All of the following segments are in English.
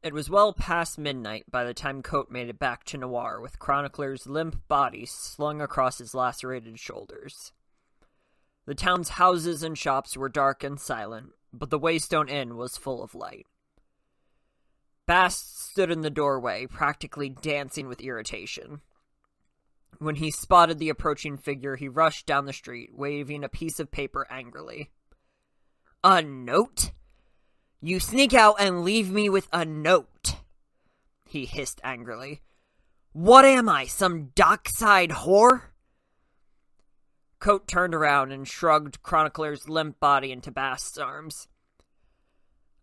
It was well past midnight by the time Coate made it back to Noir, with Chronicler's limp body slung across his lacerated shoulders. The town's houses and shops were dark and silent, but the Waystone Inn was full of light. Bast stood in the doorway, practically dancing with irritation. When he spotted the approaching figure, he rushed down the street, waving a piece of paper angrily. "A note? You sneak out and leave me with a note," he hissed angrily. "What am I, some dockside whore?" Coate turned around and shrugged Chronicler's limp body into Bast's arms.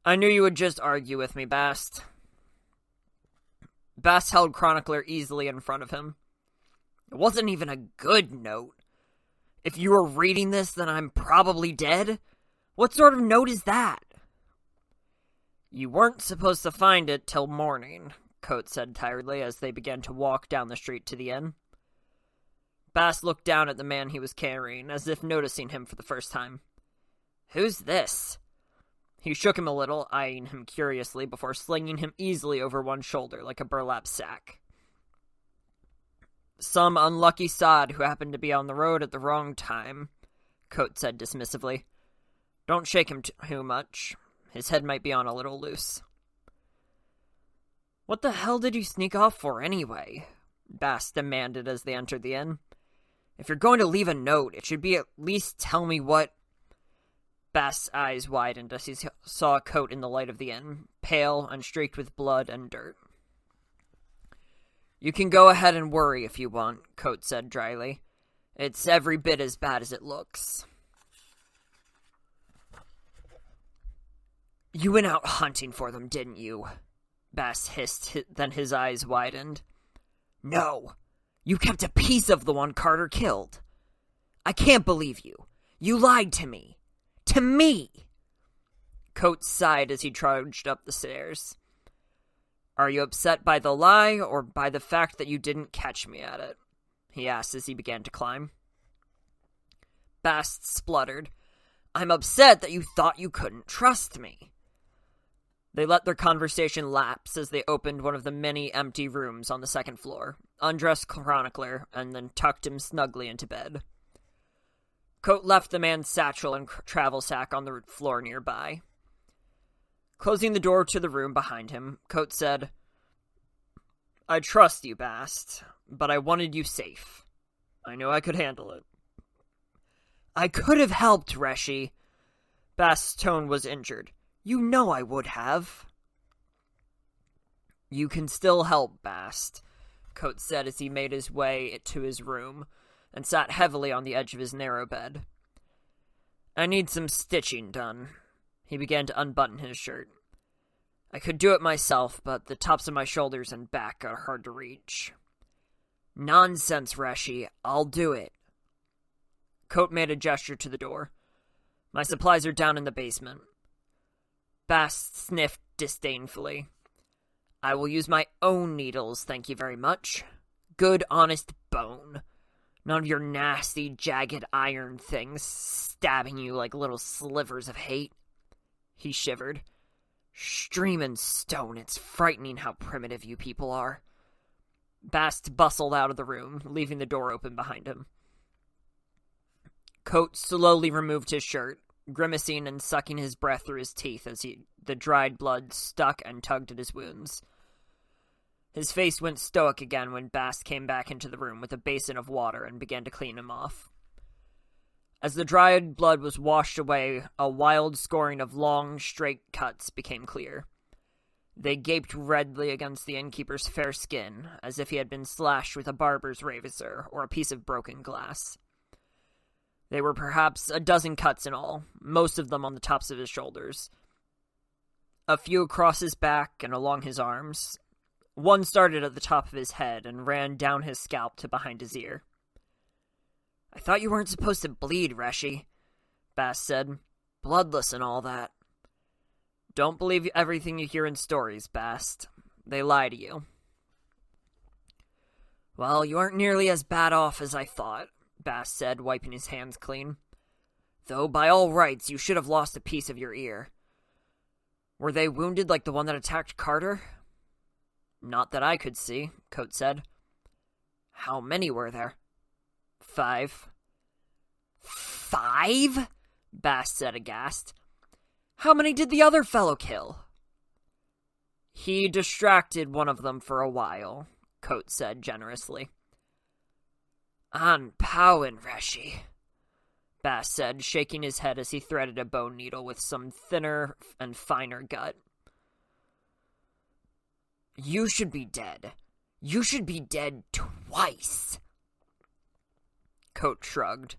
"I knew you would just argue with me, Bast." Bast held Chronicler easily in front of him. "It wasn't even a good note. If you were reading this, then I'm probably dead? What sort of note is that?" "You weren't supposed to find it till morning," Coate said tiredly as they began to walk down the street to the inn. Bast looked down at the man he was carrying, as if noticing him for the first time. "Who's this?" He shook him a little, eyeing him curiously before slinging him easily over one shoulder like a burlap sack. "Some unlucky sod who happened to be on the road at the wrong time," Coate said dismissively. "Don't shake him too much. His head might be on a little loose." "What the hell did you sneak off for anyway?" Bast demanded as they entered the inn. "If you're going to leave a note, it should be at least tell me what—" Bast's eyes widened as he saw Coate in the light of the inn, pale and streaked with blood and dirt. "You can go ahead and worry if you want," Coate said dryly. "It's every bit as bad as it looks." "You went out hunting for them, didn't you?" Bast hissed, then his eyes widened. "No, you kept a piece of the one Carter killed. I can't believe you. You lied to me. To me!" Coate sighed as he trudged up the stairs. "Are you upset by the lie, or by the fact that you didn't catch me at it?" he asked as he began to climb. Bast spluttered. "I'm upset that you thought you couldn't trust me." They let their conversation lapse as they opened one of the many empty rooms on the second floor, undressed Chronicler, and then tucked him snugly into bed. Coate left the man's satchel and travel sack on the floor nearby. Closing the door to the room behind him, Coate said, "I trust you, Bast, but I wanted you safe. I knew I could handle it." "I could have helped, Reshi." Bast's tone was injured. "You know I would have." "You can still help, Bast," Coate said as he made his way to his room and sat heavily on the edge of his narrow bed. "I need some stitching done." He began to unbutton his shirt. "I could do it myself, but the tops of my shoulders and back are hard to reach." "Nonsense, Reshi. I'll do it." Coate made a gesture to the door. "My supplies are down in the basement." Bast sniffed disdainfully. "I will use my own needles, thank you very much. Good, honest bone. None of your nasty, jagged iron things stabbing you like little slivers of hate." He shivered. "Streaming stone, it's frightening how primitive you people are." Bast bustled out of the room, leaving the door open behind him. Coate slowly removed his shirt, grimacing and sucking his breath through his teeth as the dried blood stuck and tugged at his wounds. His face went stoic again when Bast came back into the room with a basin of water and began to clean him off. As the dried blood was washed away, a wild scoring of long, straight cuts became clear. They gaped redly against the innkeeper's fair skin, as if he had been slashed with a barber's razor or a piece of broken glass. There were perhaps a dozen cuts in all, most of them on the tops of his shoulders. A few across his back and along his arms. One started at the top of his head and ran down his scalp to behind his ear. "I thought you weren't supposed to bleed, Reshi," Bast said. "Bloodless and all that." "Don't believe everything you hear in stories, Bast. They lie to you." "Well, you aren't nearly as bad off as I thought," Bast said, wiping his hands clean. "Though by all rights you should have lost a piece of your ear." Were they wounded like the one that attacked Carter? Not that I could see, Coates said. How many were there? 5. 5? Bast said aghast. How many did the other fellow kill? He distracted one of them for a while, Coates said generously. An Powen, Reshi, Bast said, shaking his head as he threaded a bone needle with some thinner and finer gut. You should be dead. You should be dead twice. Coates shrugged.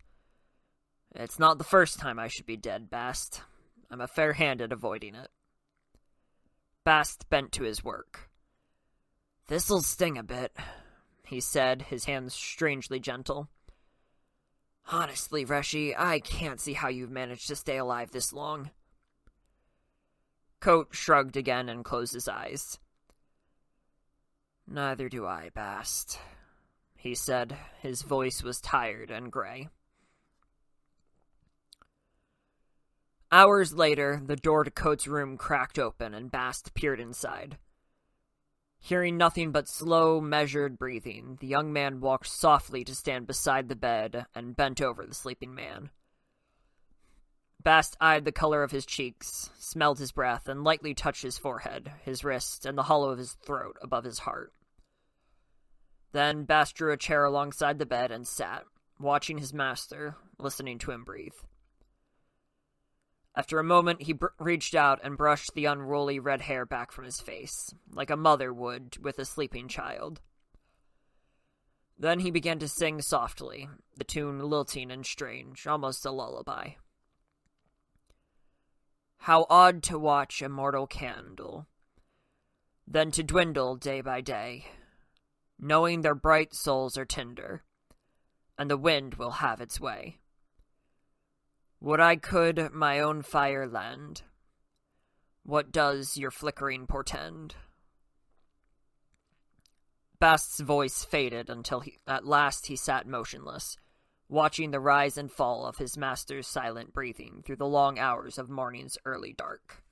It's not the first time I should be dead, Bast. I'm a fair hand at avoiding it. Bast bent to his work. This'll sting a bit, he said, his hands strangely gentle. Honestly, Reshi, I can't see how you've managed to stay alive this long. Coates shrugged again and closed his eyes. Neither do I, Bast, he said. His voice was tired and gray. Hours later, the door to Coates' room cracked open and Bast peered inside. Hearing nothing but slow, measured breathing, the young man walked softly to stand beside the bed and bent over the sleeping man. Bast eyed the color of his cheeks, smelled his breath, and lightly touched his forehead, his wrist, and the hollow of his throat above his heart. Then Bast drew a chair alongside the bed and sat, watching his master, listening to him breathe. After a moment, he reached out and brushed the unruly red hair back from his face, like a mother would with a sleeping child. Then he began to sing softly, the tune lilting and strange, almost a lullaby. How odd to watch a mortal candle, then to dwindle day by day, knowing their bright souls are tinder, and the wind will have its way. Would I could my own fire lend? What does your flickering portend? Bast's voice faded until at last he sat motionless, watching the rise and fall of his master's silent breathing through the long hours of morning's early dark.